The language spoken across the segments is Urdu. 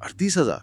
38,000।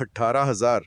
18,000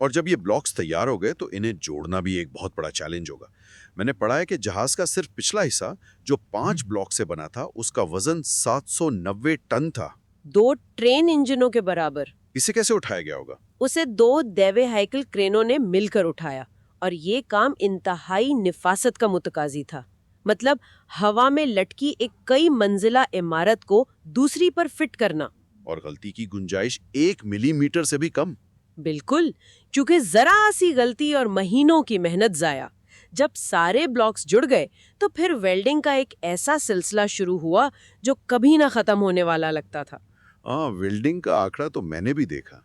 اور جب یہ بلاکس تیار ہو گئے تو انہیں جوڑنا بھی ایک بہت بڑا چیلنج ہوگا. میں نے پڑھا ہے کہ جہاز کا صرف پچھلا حصہ جو 5 بلاک سے بنا تھا اس کا وزن 790 ٹن تھا. 2 ٹرین انجنوں کے برابر. اسے کیسے اٹھایا گیا ہوگا؟ اسے 2 دیوے ہائیکل کرینوں نے مل کر اٹھایا اور یہ کام انتہائی نفاست کا متقاضی تھا. مطلب ہوا میں لٹکی ایک کئی منزلہ عمارت کو دوسری پر فٹ کرنا. اور غلطی کی گنجائش 1 ملی میٹر سے بھی کم. بالکل، کیونکہ ذرا سی غلطی اور مہینوں کی محنت ضائع. جب سارے بلاکس جڑ گئے تو پھر ویلڈنگ کا ایک ایسا سلسلہ شروع ہوا جو کبھی نہ ختم ہونے والا لگتا تھا. ویلڈنگ کا آنکڑا تو میں نے بھی دیکھا.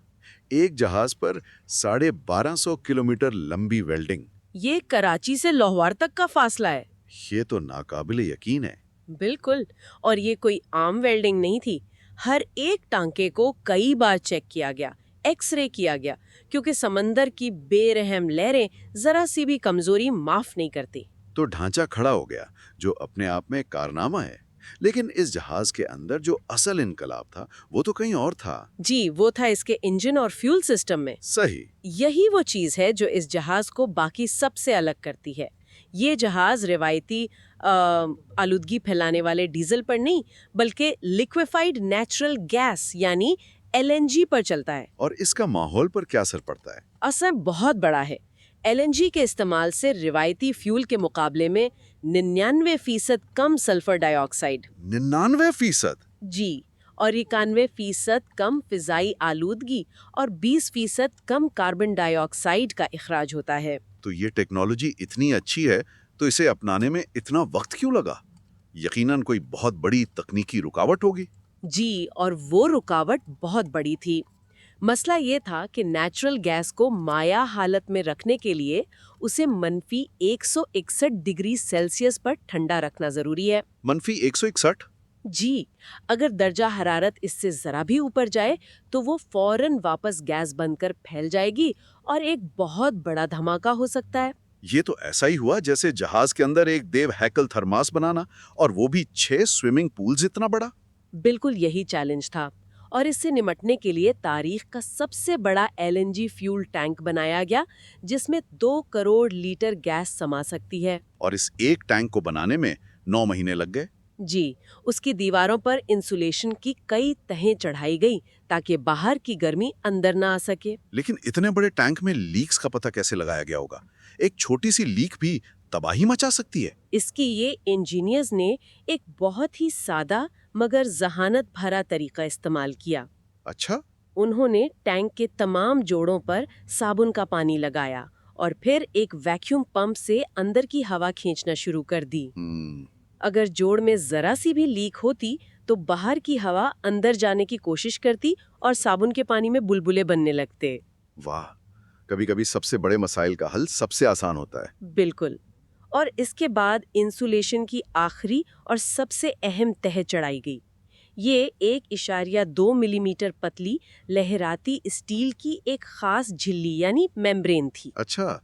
ایک جہاز پر 1250 کلومیٹر لمبی ویلڈنگ. یہ کراچی سے لاہور تک کا فاصلہ ہے. یہ تو ناقابل یقین ہے. بالکل، اور یہ کوئی عام ویلڈنگ نہیں تھی. ہر ایک ٹانکے کو کئی بار چیک کیا گیا، ایکس رے کیا گیا، کیونکہ سمندر کی بے رحم لہریں ذرا سی بھی کمزوری معاف نہیں کرتی. تو ڈھانچہ کھڑا ہو گیا جو اپنے آپ میں کارنامہ ہے. لیکن اس جہاز کے اندر جو اصل انقلاب تھا وہ تو کہیں اور تھا. جی، وہ تھا اس کے انجن اور فیول سسٹم میں. صحیح. یہی وہ چیز ہے جو اس جہاز کو باقی سب سے الگ کرتی ہے. یہ جہاز روایتی آلودگی پھیلانے والے ڈیزل پر نہیں بلکہ لیکویفائڈ نیچرل گیس یعنی LNG پر چلتا ہے. اور اس کا ماحول پر کیا اثر پڑتا ہے؟ اثر بہت بڑا ہے. LNG کے استعمال سے روایتی فیول کے مقابلے میں 99% کم سلفر ڈائی آکسائڈ. 99%؟ جی، اور 91% کم فضائی آلودگی اور 20% کم کاربن ڈائی آکسائڈ کا اخراج ہوتا ہے. تو یہ ٹیکنالوجی اتنی اچھی ہے تو اسے اپنانے میں اتنا وقت کیوں لگا؟ یقیناً کوئی بہت بڑی تکنیکی رکاوٹ ہوگی. جی، اور وہ رکاوٹ بہت بڑی تھی. مسئلہ یہ تھا کہ نیچرل گیس کو مائع حالت میں رکھنے کے لیے اسے منفی 161 ڈگری سیلسیس پر ٹھنڈا رکھنا ضروری ہے. منفی 161؟ جی، اگر درجہ حرارت اس سے ذرا بھی اوپر جائے تو وہ فوراً واپس گیس بن کر پھیل جائے گی اور ایک بہت بڑا دھماکہ ہو سکتا ہے. یہ تو ایسا ہی ہوا جیسے جہاز کے اندر ایک دیو ہیکل تھرماس بنانا، اور وہ بھی 6 سوئمنگ پولز اتنا بڑا. بالکل یہی چیلنج تھا، اور اس سے نمٹنے کے لیے تاریخ کا سب سے بڑا LNG فیول ٹینک بنایا گیا جس میں 2 کروڑ لیٹر گیس سما سکتی ہے. اور اس ایک ٹینک کو بنانے میں 9 مہینے لگ گئے. جی، اس کی دیواروں پر انسولیشن کی کئی تہیں چڑھائی گئی تاکہ باہر کی گرمی اندر نہ آ سکے. لیکن اتنے بڑے ٹینک میں لیکس کا پتہ کیسے لگایا گیا ہوگا؟ ایک چھوٹی سی لیک بھی تباہی مچا سکتی ہے. اس کی یہ انجینئرز نے ایک بہت ہی سادہ مگر ذہانت بھرا طریقہ استعمال کیا. اچھا؟ انہوں نے ٹینک کے تمام جوڑوں پر صابن کا پانی لگایا اور پھر ایک ویکیوم پمپ سے اندر کی ہوا کھینچنا شروع کر دی. اگر جوڑ میں ذرا سی بھی لیک ہوتی تو باہر کی ہوا اندر جانے کی کوشش کرتی اور صابن کے پانی میں بلبلے بننے لگتے. واہ، کبھی کبھی سب سے بڑے مسائل کا حل سب سے آسان ہوتا ہے. بالکل. اور اس کے بعد انسولیشن کی آخری اور سب سے اہم تہ چڑھائی گئی. یہ 1.2 ملی میٹر پتلی لہراتی اسٹیل کی ایک خاص جھلی یعنی میمبرین تھی. اچھا،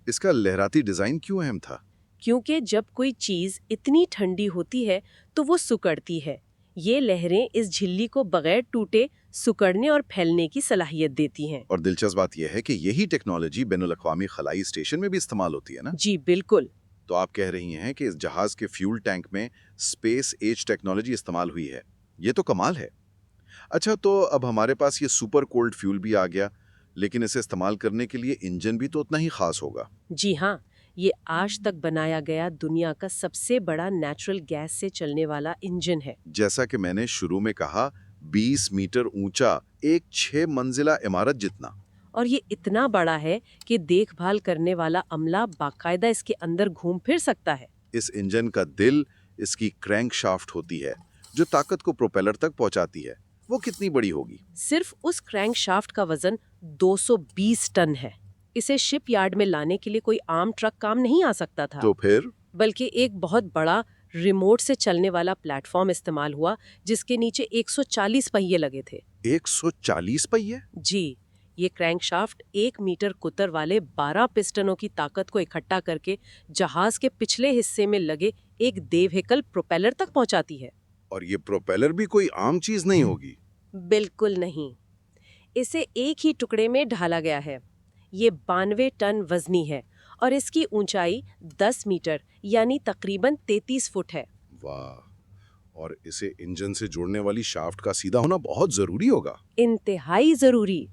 اس کا لہراتی ڈیزائن کیوں اہم تھا؟ کیونکہ جب کوئی چیز اتنی ٹھنڈی ہوتی ہے تو وہ سکڑتی ہے. یہ لہریں اس جھلی کو بغیر ٹوٹے سکڑنے اور پھیلنے کی صلاحیت دیتی ہیں. اور دلچسپ بات یہ ہے کہ یہی ٹیکنالوجی بین الاقوامی خلائی اسٹیشن میں بھی استعمال ہوتی ہے نا؟ جی بالکل. تو آپ کہہ رہی ہیں کہ اس جہاز کے فیول ٹینک میں اسپیس ایج ٹیکنالوجی استعمال ہوئی ہے. یہ تو کمال ہے. اچھا، تو اب ہمارے پاس یہ سپر کولڈ فیول بھی آ گیا، لیکن اسے استعمال کرنے کے لیے انجن بھی تو اتنا ہی خاص ہوگا. جی ہاں، یہ آج تک بنایا گیا دنیا کا سب سے بڑا نیچرل گیس سے چلنے والا انجن ہے. جیسا کہ میں نے شروع میں کہا، 20 میٹر اونچا، ایک 6 منزلہ عمارت جتنا. اور یہ اتنا بڑا ہے کہ دیکھ بھال کرنے والا عملہ باقاعدہ اس کے اندر گھوم پھر سکتا ہے. اس انجن کا دل اس کی کرینک شافٹ ہوتی ہے جو طاقت کو پروپیلر تک پہنچاتی ہے. وہ کتنی بڑی ہوگی؟ صرف اس کرینک شافٹ کا وزن 220 ٹن ہے. اسے شپ یارڈ میں لانے کے لیے کوئی عام ٹرک کام نہیں آ سکتا تھا. تو پھر؟ بلکہ ایک بہت بڑا ریموٹ سے چلنے والا پلیٹ فارم استعمال ہوا جس کے نیچے 140 پہیے لگے تھے. 140 پہیے؟ جی. یہ کرینک شافٹ 1 میٹر قطر والے 12 پسٹنوں کی طاقت کو اکٹھا کر کے جہاز کے پچھلے حصے میں لگے ایک دیو ہیکل پروپیلر تک پہنچاتی ہے. اور یہ پروپیلر بھی کوئی عام چیز نہیں ہوگی؟ بالکل نہیں. اسے ایک ہی ٹکڑے میں ڈھالا گیا ہے. یہ 92 ٹن وزنی ہے اور اس کی اونچائی 10 میٹر یعنی تقریباً 33 فٹ ہے۔ واہ، اور اسے انجن سے جوڑنے والی شافٹ کا سیدھا ہونا بہت ضروری ہوگا۔ انتہائی ضروری۔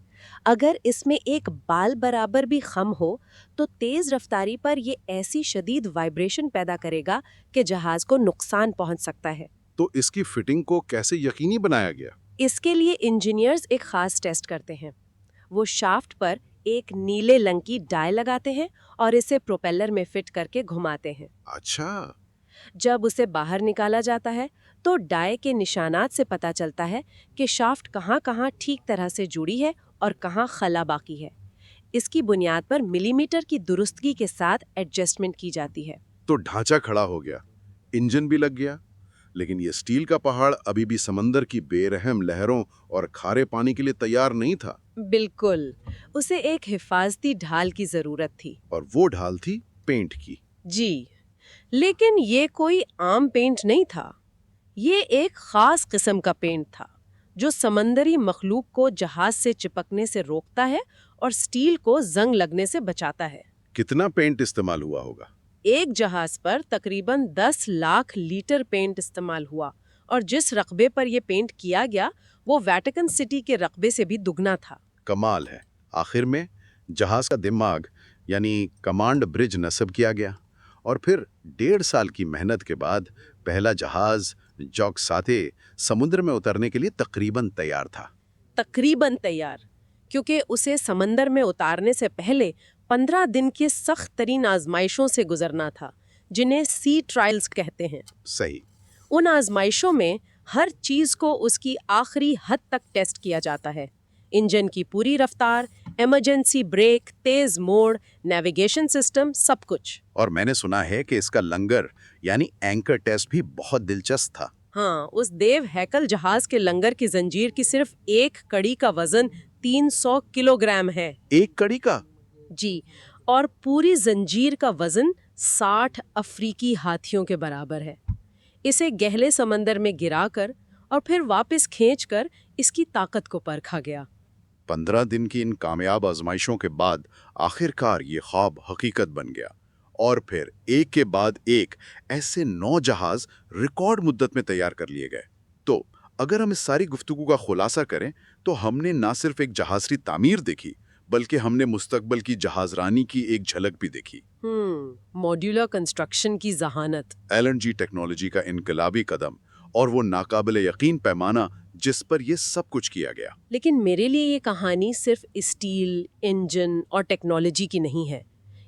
اگر اس میں ایک بال برابر بھی خم ہو تو تیز رفتاری پر یہ ایسی شدید وائبریشن پیدا کرے گا کہ جہاز کو نقصان پہنچ سکتا ہے۔ تو اس کی فٹنگ کو کیسے یقینی بنایا گیا؟ اس کے لیے انجینئرز ایک خاص ٹیسٹ کرتے ہیں۔ وہ شافٹ پر ایک نیلے رنگ کی ڈائی لگاتے ہیں اور اسے پروپیلر میں فٹ کر کے گھماتے ہیں۔ اچھا، جب اسے باہر نکالا جاتا ہے تو ڈائی کے نشانات سے پتہ چلتا ہے کہ شافٹ کہاں کہاں ٹھیک طرح سے جڑی ہے اور کہاں خلا باقی ہے۔ اس کی بنیاد پر ملی میٹر کی درستگی کے ساتھ ایڈجسٹمنٹ کی جاتی ہے۔ تو ڈھانچہ کھڑا ہو گیا، انجن بھی لگ گیا، لیکن یہ سٹیل کا پہاڑ ابھی بھی سمندر کی بے رحم لہروں اور کھارے پانی کے لیے تیار نہیں تھا۔ بالکل، اسے ایک حفاظتی ڈھال کی ضرورت تھی۔ اور وہ ڈھال تھی پینٹ کی۔ جی، لیکن یہ کوئی عام پینٹ نہیں تھا۔ یہ ایک خاص قسم کا پینٹ تھا جو سمندری مخلوق کو جہاز سے چپکنے سے روکتا ہے اور سٹیل کو زنگ لگنے سے بچاتا ہے۔ کتنا پینٹ استعمال ہوا ہوگا؟ ایک جہاز پر تقریباً 10 لاکھ لیٹر پینٹ استعمال ہوا، اور جس رقبے پر یہ پینٹ کیا گیا وہ ویٹیکن سٹی کے رقبے سے بھی دگنا تھا۔ کمال ہے۔ آخر میں جہاز کا دماغ یعنی کمانڈ برج نصب کیا گیا، اور پھر 1.5 سال کی محنت کے بعد پہلا جہاز جوک ساتے سمندر میں اترنے کے لیے تقریباً تیار تھا۔ تقریباً تیار، کیونکہ اسے سمندر میں اتارنے سے پہلے 15 دن کی سخت ترین آزمائشوں سے گزرنا تھا، جنہیں سی ٹرائلز کہتے ہیں۔ صحیح۔ ان آزمائشوں میں ہر چیز کو اس کی آخری حد تک ٹیسٹ کیا جاتا ہے۔ انجن کی پوری رفتار، ایمرجنسی بریک، تیز موڑ، نیویگیشن سسٹم، سب کچھ۔ اور میں نے سنا ہے کہ اس کا لنگر یعنی اینکر ٹیسٹ بھی بہت دلچسپ تھا۔ ہاں، اس دیو ہیکل جہاز کے لنگر کی زنجیر کی صرف ایک کڑی کا وزن 300 کلو گرام ہے۔ ایک کڑی کا؟ جی، اور پوری زنجیر کا وزن 60 افریقی ہاتھیوں کے برابر ہے۔ اسے گہلے سمندر میں گرا کر اور پھر واپس کھینچ کر اس کی طاقت کو پرکھا گیا۔ 15 دن کی ان کامیاب آزمائشوں کے بعد آخر کار یہ خواب حقیقت بن گیا، اور پھر ایک کے بعد ایک ایسے 9 جہاز ریکارڈ مدت میں تیار کر لیے گئے۔ تو اگر ہم اس ساری گفتگو کا خلاصہ کریں تو ہم نے نہ صرف ایک جہاز کی تعمیر دیکھی، بلکہ ہم نے مستقبل کی جہاز رانی کی ایک جھلک بھی دیکھی۔ ماڈیولر کنسٹرکشن کی ذہانت، LNG ٹیکنالوجی کا انقلابی قدم، اور وہ ناقابل یقین پیمانہ جس پر یہ سب کچھ کیا گیا۔ لیکن میرے لیے یہ کہانی صرف اسٹیل، انجن اور ٹیکنالوجی کی نہیں ہے۔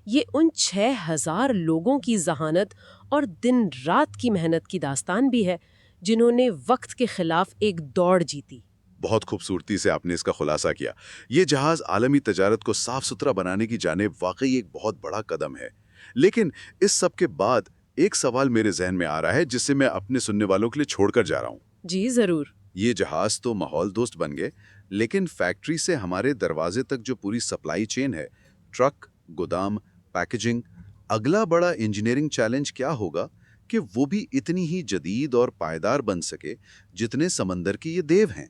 یہ ان 6000 لوگوں کی ذہانت اور دن رات کی محنت کی داستان بھی ہے، جنہوں نے وقت کے خلاف ایک دوڑ جیتی۔ بہت خوبصورتی سے آپ نے اس کا خلاصہ کیا۔ یہ جہاز عالمی تجارت کو صاف ستھرا بنانے کی جانب واقعی ایک بہت بڑا قدم ہے۔ لیکن اس سب کے بعد ایک سوال میرے ذہن میں آ رہا ہے، جس سے میں اپنے سننے والوں کے لیے چھوڑ کر جا رہا ہوں۔ جی ضرور۔ یہ جہاز تو ماحول دوست بن گئے، لیکن فیکٹری سے ہمارے دروازے تک جو پوری سپلائی چین ہے، ٹرک، گودام، پیکیجنگ، اگلا بڑا انجینئرنگ چیلنج کیا ہوگا کہ وہ بھی اتنی ہی جدید اور پائیدار بن سکے جتنے سمندر کے یہ دیو ہیں؟